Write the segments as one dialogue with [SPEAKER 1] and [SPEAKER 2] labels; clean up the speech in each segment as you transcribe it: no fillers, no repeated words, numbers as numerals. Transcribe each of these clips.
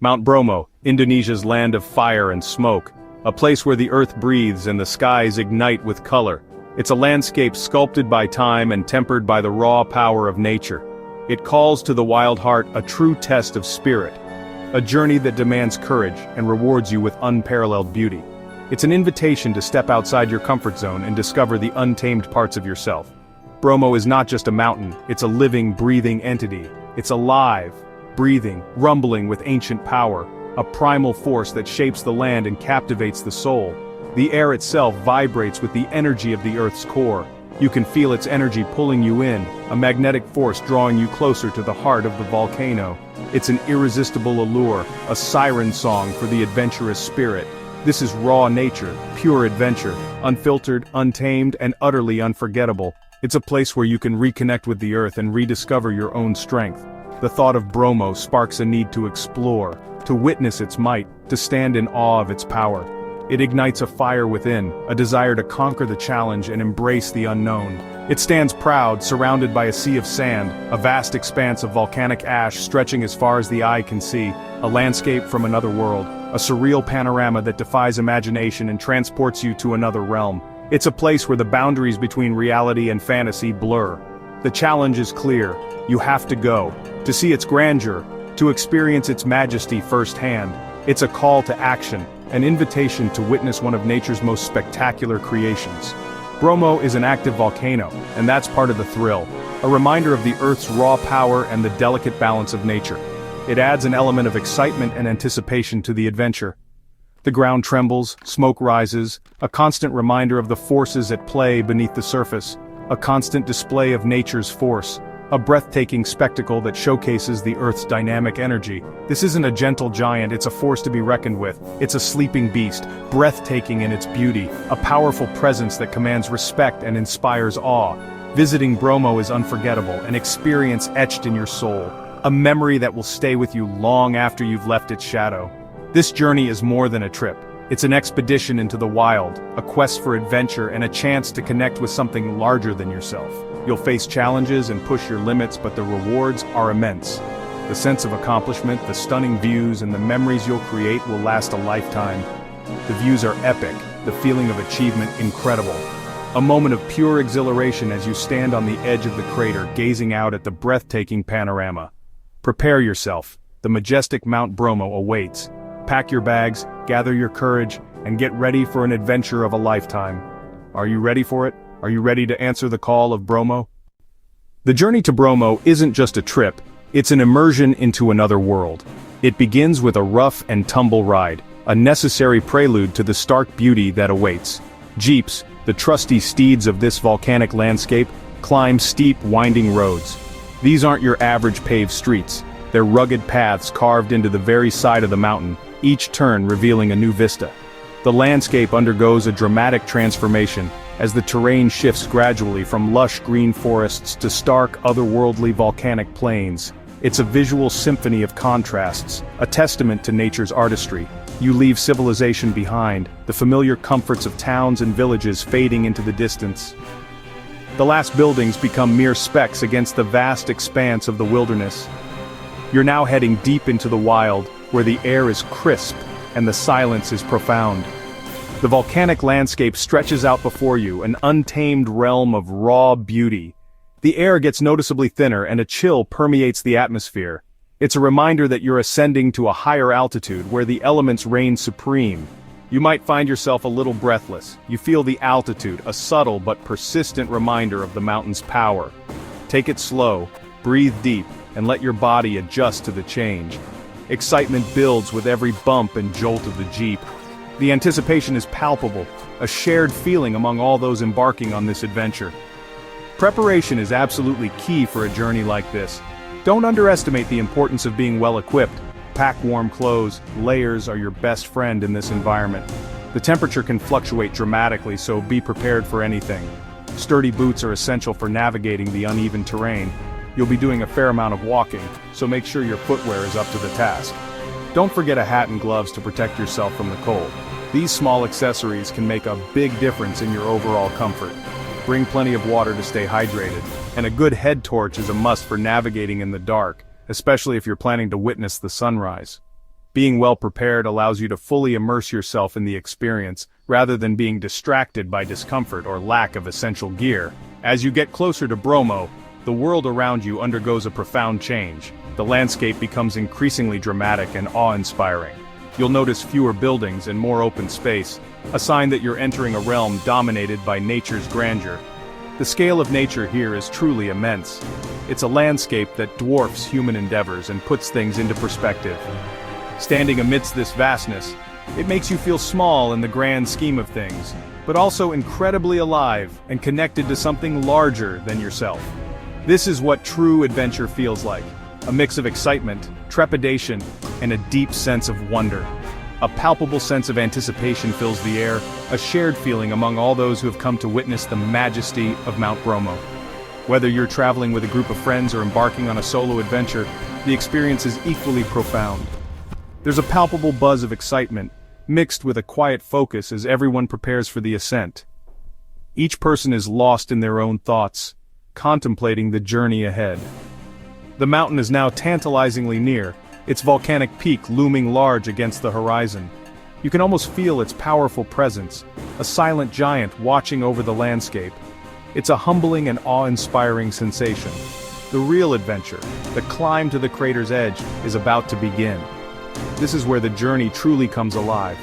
[SPEAKER 1] Mount Bromo, Indonesia's land of fire and smoke, a place where the earth breathes and the skies ignite with color. It's a landscape sculpted by time and tempered by the raw power of nature. It calls to the wild heart a true test of spirit, a journey that demands courage and rewards you with unparalleled beauty. It's an invitation to step outside your comfort zone and discover the untamed parts of yourself. Bromo is not just a mountain, it's a living, breathing entity. It's alive, breathing, rumbling with ancient power, a primal force that shapes the land and captivates the soul. The air itself vibrates with the energy of the Earth's core. You can feel its energy pulling you in, a magnetic force drawing you closer to the heart of the volcano. It's an irresistible allure, a siren song for the adventurous spirit. This is raw nature, pure adventure, unfiltered, untamed, and utterly unforgettable. It's a place where you can reconnect with the earth and rediscover your own strength. The thought of Bromo sparks a need to explore, to witness its might, to stand in awe of its power. It ignites a fire within, a desire to conquer the challenge and embrace the unknown. It stands proud, surrounded by a sea of sand, a vast expanse of volcanic ash stretching as far as the eye can see, a landscape from another world, a surreal panorama that defies imagination and transports you to another realm. It's a place where the boundaries between reality and fantasy blur. The challenge is clear. You have to go, to see its grandeur, to experience its majesty firsthand. It's a call to action, an invitation to witness one of nature's most spectacular creations. Bromo is an active volcano, and that's part of the thrill, a reminder of the Earth's raw power and the delicate balance of nature. It adds an element of excitement and anticipation to the adventure. The ground trembles, smoke rises, a constant reminder of the forces at play beneath the surface, a constant display of nature's force, a breathtaking spectacle that showcases the Earth's dynamic energy. This isn't a gentle giant, it's a force to be reckoned with. It's a sleeping beast, breathtaking in its beauty, a powerful presence that commands respect and inspires awe. Visiting Bromo is unforgettable, an experience etched in your soul, a memory that will stay with you long after you've left its shadow. This journey is more than a trip. It's an expedition into the wild, a quest for adventure and a chance to connect with something larger than yourself. You'll face challenges and push your limits, but the rewards are immense. The sense of accomplishment, the stunning views, and the memories you'll create will last a lifetime. The views are epic, the feeling of achievement incredible. A moment of pure exhilaration as you stand on the edge of the crater, gazing out at the breathtaking panorama. Prepare yourself. The majestic Mount Bromo awaits. Pack your bags, gather your courage, and get ready for an adventure of a lifetime. Are you ready for it? Are you ready to answer the call of Bromo? The journey to Bromo isn't just a trip, it's an immersion into another world. It begins with a rough and tumble ride, a necessary prelude to the stark beauty that awaits. Jeeps, the trusty steeds of this volcanic landscape, climb steep, winding roads. These aren't your average paved streets. They're rugged paths carved into the very side of the mountain, each turn revealing a new vista. The landscape undergoes a dramatic transformation, as the terrain shifts gradually from lush green forests to stark, otherworldly volcanic plains. It's a visual symphony of contrasts, a testament to nature's artistry. You leave civilization behind, the familiar comforts of towns and villages fading into the distance. The last buildings become mere specks against the vast expanse of the wilderness. You're now heading deep into the wild, where the air is crisp and the silence is profound. The volcanic landscape stretches out before you, an untamed realm of raw beauty. The air gets noticeably thinner and a chill permeates the atmosphere. It's a reminder that you're ascending to a higher altitude where the elements reign supreme. You might find yourself a little breathless. You feel the altitude, a subtle but persistent reminder of the mountain's power. Take it slow, breathe deep, and let your body adjust to the change. Excitement builds with every bump and jolt of the Jeep. The anticipation is palpable, a shared feeling among all those embarking on this adventure. Preparation is absolutely key for a journey like this. Don't underestimate the importance of being well equipped. Pack warm clothes, layers are your best friend in this environment. The temperature can fluctuate dramatically, so be prepared for anything. Sturdy boots are essential for navigating the uneven terrain. You'll be doing a fair amount of walking, so make sure your footwear is up to the task. Don't forget a hat and gloves to protect yourself from the cold. These small accessories can make a big difference in your overall comfort. Bring plenty of water to stay hydrated, and a good head torch is a must for navigating in the dark, especially if you're planning to witness the sunrise. Being well prepared allows you to fully immerse yourself in the experience, rather than being distracted by discomfort or lack of essential gear. As you get closer to Bromo, the world around you undergoes a profound change. The landscape becomes increasingly dramatic and awe-inspiring. You'll notice fewer buildings and more open space, a sign that you're entering a realm dominated by nature's grandeur. The scale of nature here is truly immense. It's a landscape that dwarfs human endeavors and puts things into perspective. Standing amidst this vastness, it makes you feel small in the grand scheme of things, but also incredibly alive and connected to something larger than yourself. This is what true adventure feels like, a mix of excitement, trepidation, and a deep sense of wonder. A palpable sense of anticipation fills the air, a shared feeling among all those who have come to witness the majesty of Mount Bromo. Whether you're traveling with a group of friends or embarking on a solo adventure, the experience is equally profound. There's a palpable buzz of excitement, mixed with a quiet focus as everyone prepares for the ascent. Each person is lost in their own thoughts, contemplating the journey ahead. The mountain is now tantalizingly near, its volcanic peak looming large against the horizon. You can almost feel its powerful presence, a silent giant watching over the landscape. It's a humbling and awe-inspiring sensation. The real adventure, the climb to the crater's edge, is about to begin. This is where the journey truly comes alive.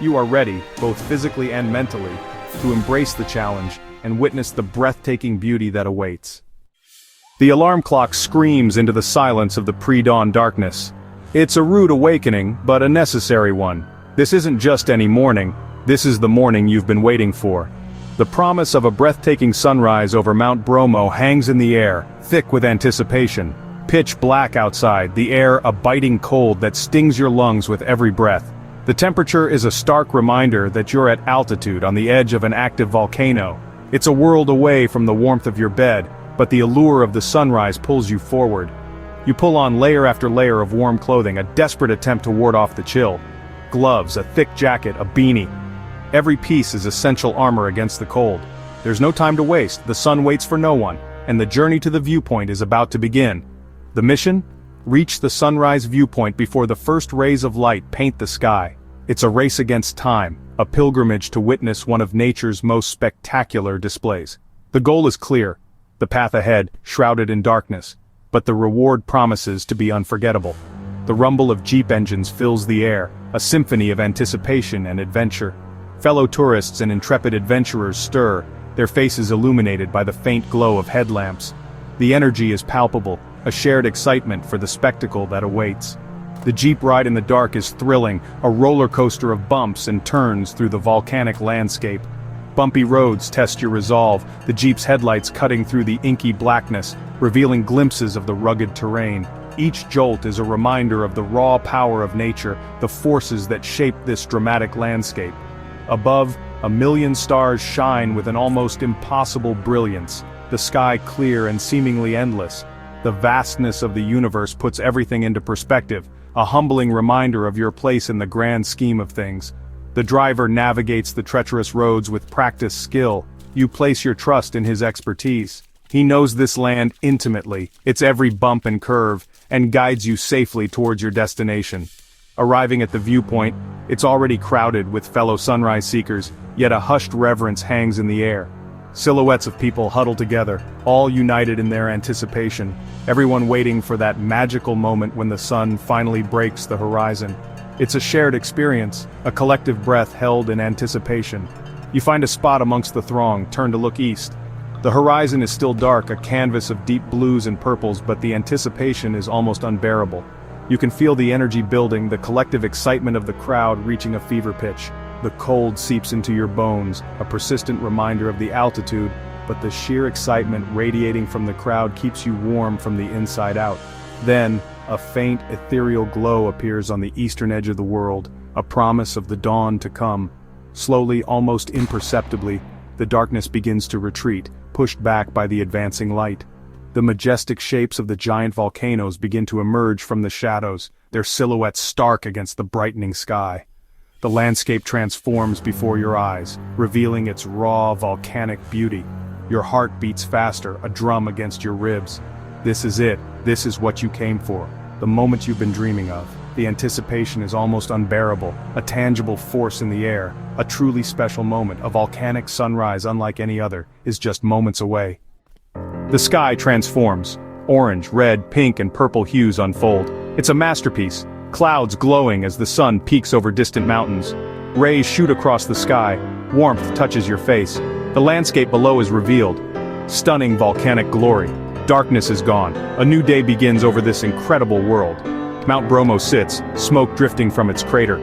[SPEAKER 1] You are ready, both physically and mentally, to embrace the challenge and witness the breathtaking beauty that awaits. The alarm clock screams into the silence of the pre-dawn darkness. It's a rude awakening, but a necessary one. This isn't just any morning, this is the morning you've been waiting for. The promise of a breathtaking sunrise over Mount Bromo hangs in the air, thick with anticipation. Pitch black outside, the air a biting cold that stings your lungs with every breath. The temperature is a stark reminder that you're at altitude on the edge of an active volcano. It's a world away from the warmth of your bed, but the allure of the sunrise pulls you forward. You pull on layer after layer of warm clothing, a desperate attempt to ward off the chill. Gloves, a thick jacket, a beanie. Every piece is essential armor against the cold. There's no time to waste, the sun waits for no one, and the journey to the viewpoint is about to begin. The mission? Reach the sunrise viewpoint before the first rays of light paint the sky. It's a race against time, a pilgrimage to witness one of nature's most spectacular displays. The goal is clear, the path ahead, shrouded in darkness, but the reward promises to be unforgettable. The rumble of jeep engines fills the air, a symphony of anticipation and adventure. Fellow tourists and intrepid adventurers stir, their faces illuminated by the faint glow of headlamps. The energy is palpable, a shared excitement for the spectacle that awaits. The jeep ride in the dark is thrilling, a roller coaster of bumps and turns through the volcanic landscape. Bumpy roads test your resolve, the jeep's headlights cutting through the inky blackness, revealing glimpses of the rugged terrain. Each jolt is a reminder of the raw power of nature, the forces that shape this dramatic landscape. Above, a million stars shine with an almost impossible brilliance, the sky clear and seemingly endless. The vastness of the universe puts everything into perspective, a humbling reminder of your place in the grand scheme of things. The driver navigates the treacherous roads with practiced skill. You place your trust in his expertise. He knows this land intimately, its every bump and curve, and guides you safely towards your destination. Arriving at the viewpoint, it's already crowded with fellow sunrise seekers, yet a hushed reverence hangs in the air. Silhouettes of people huddle together, all united in their anticipation, everyone waiting for that magical moment when the sun finally breaks the horizon. It's a shared experience, a collective breath held in anticipation. You find a spot amongst the throng, turn to look east. The horizon is still dark, a canvas of deep blues and purples, but the anticipation is almost unbearable. You can feel the energy building, the collective excitement of the crowd reaching a fever pitch. The cold seeps into your bones, a persistent reminder of the altitude, but the sheer excitement radiating from the crowd keeps you warm from the inside out. Then, a faint, ethereal glow appears on the eastern edge of the world, a promise of the dawn to come. Slowly, almost imperceptibly, the darkness begins to retreat, pushed back by the advancing light. The majestic shapes of the giant volcanoes begin to emerge from the shadows, their silhouettes stark against the brightening sky. The landscape transforms before your eyes, revealing its raw, volcanic beauty. Your heart beats faster, a drum against your ribs. This is it. This is what you came for. The moment you've been dreaming of. the anticipation is almost unbearable, a tangible force in the air, a truly special moment, a volcanic sunrise unlike any other, is just moments away. The sky transforms. Orange, red, pink, and purple hues unfold. It's a masterpiece, clouds glowing as the sun peaks over distant mountains. Rays shoot across the sky, warmth touches your face. The landscape below is revealed. Stunning volcanic glory. Darkness is gone. A new day begins over this incredible world. Mount Bromo sits, smoke drifting from its crater.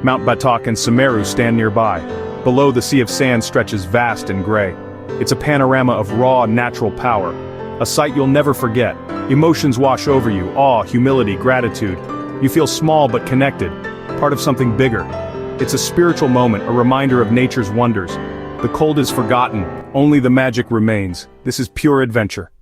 [SPEAKER 1] Mount Batok and Semeru stand nearby. Below, the sea of sand stretches vast and gray. It's a panorama of raw, natural power. A sight you'll never forget. Emotions wash over you, awe, humility, gratitude. You feel small but connected, part of something bigger. It's a spiritual moment, a reminder of nature's wonders. The cold is forgotten, only the magic remains. This is pure adventure.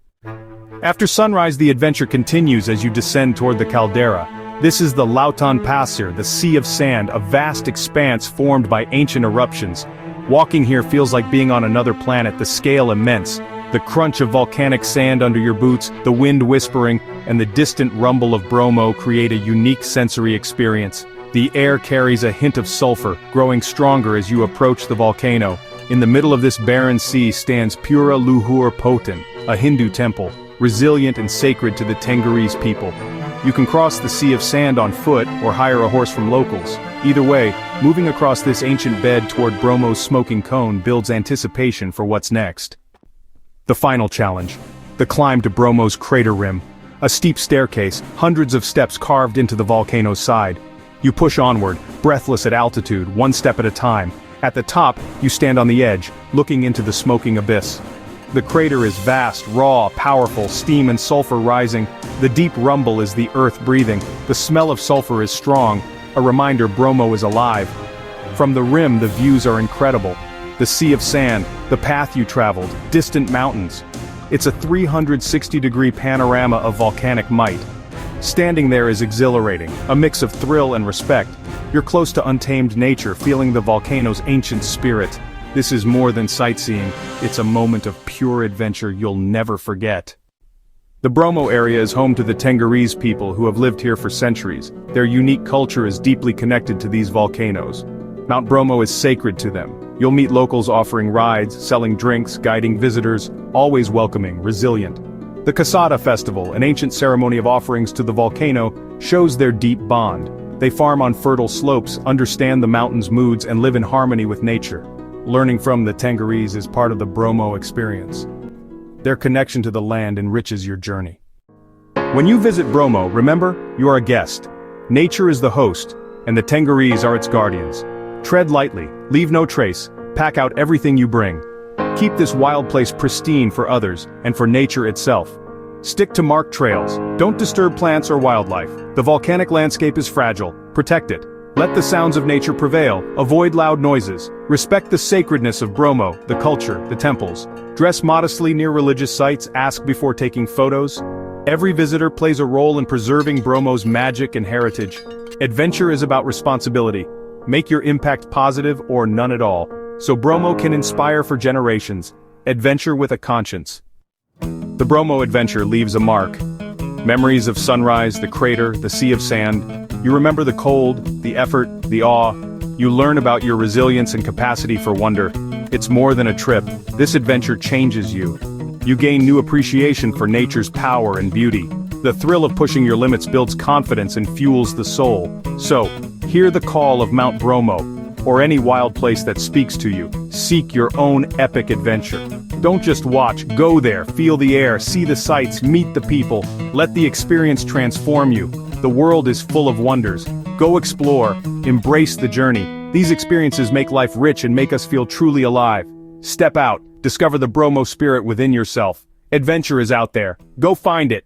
[SPEAKER 1] After sunrise, the adventure continues as you descend toward the caldera. This is the Lautan Pasir, the sea of sand, a vast expanse formed by ancient eruptions. Walking here feels like being on another planet, the scale immense. The crunch of volcanic sand under your boots, the wind whispering, and the distant rumble of Bromo create a unique sensory experience. The air carries a hint of sulfur, growing stronger as you approach the volcano. In the middle of this barren sea stands Pura Luhur Poten, a Hindu temple, resilient and sacred to the Tengarese people. You can cross the sea of sand on foot or hire a horse from locals. Either way, moving across this ancient bed toward Bromo's smoking cone builds anticipation for what's next. The final challenge. The climb to Bromo's crater rim. A steep staircase, hundreds of steps carved into the volcano's side. You push onward, breathless at altitude, one step at a time. At the top, you stand on the edge, looking into the smoking abyss. The crater is vast, raw, powerful, steam and sulfur rising. The deep rumble is the earth breathing. The smell of sulfur is strong, a reminder Bromo is alive. From the rim, the views are incredible. The sea of sand, the path you traveled, distant mountains. It's a 360-degree panorama of volcanic might. Standing there is exhilarating, a mix of thrill and respect. You're close to untamed nature, feeling the volcano's ancient spirit. This is more than sightseeing, it's a moment of pure adventure you'll never forget. The Bromo area is home to the Tengarese people who have lived here for centuries. Their unique culture is deeply connected to these volcanoes. Mount Bromo is sacred to them. You'll meet locals offering rides, selling drinks, guiding visitors, always welcoming, resilient. The Kasada Festival, an ancient ceremony of offerings to the volcano, shows their deep bond. They farm on fertile slopes, understand the mountain's moods, and live in harmony with nature. Learning from the Tengarese is part of the Bromo experience. Their connection to the land enriches your journey. When you visit Bromo, remember, you are a guest. Nature is the host, and the Tengarese are its guardians. Tread lightly, leave no trace, pack out everything you bring. Keep this wild place pristine for others, and for nature itself. Stick to marked trails, don't disturb plants or wildlife. The volcanic landscape is fragile, protect it. Let the sounds of nature prevail, avoid loud noises. Respect the sacredness of Bromo, the culture, the temples. Dress modestly near religious sites, ask before taking photos. Every visitor plays a role in preserving Bromo's magic and heritage. Adventure is about responsibility. Make your impact positive or none at all, so Bromo can inspire for generations. Adventure with a conscience. The Bromo adventure leaves a mark. Memories of sunrise, the crater, the sea of sand. You remember the cold, the effort, the awe. You learn about your resilience and capacity for wonder. It's more than a trip. This adventure changes you. You gain new appreciation for nature's power and beauty. The thrill of pushing your limits builds confidence and fuels the soul. So, hear the call of Mount Bromo, or any wild place that speaks to you. Seek your own epic adventure. Don't just watch, go there, feel the air, see the sights, meet the people. Let the experience transform you. The world is full of wonders. Go explore, embrace the journey. These experiences make life rich and make us feel truly alive. Step out, discover the Bromo spirit within yourself. Adventure is out there. Go find it.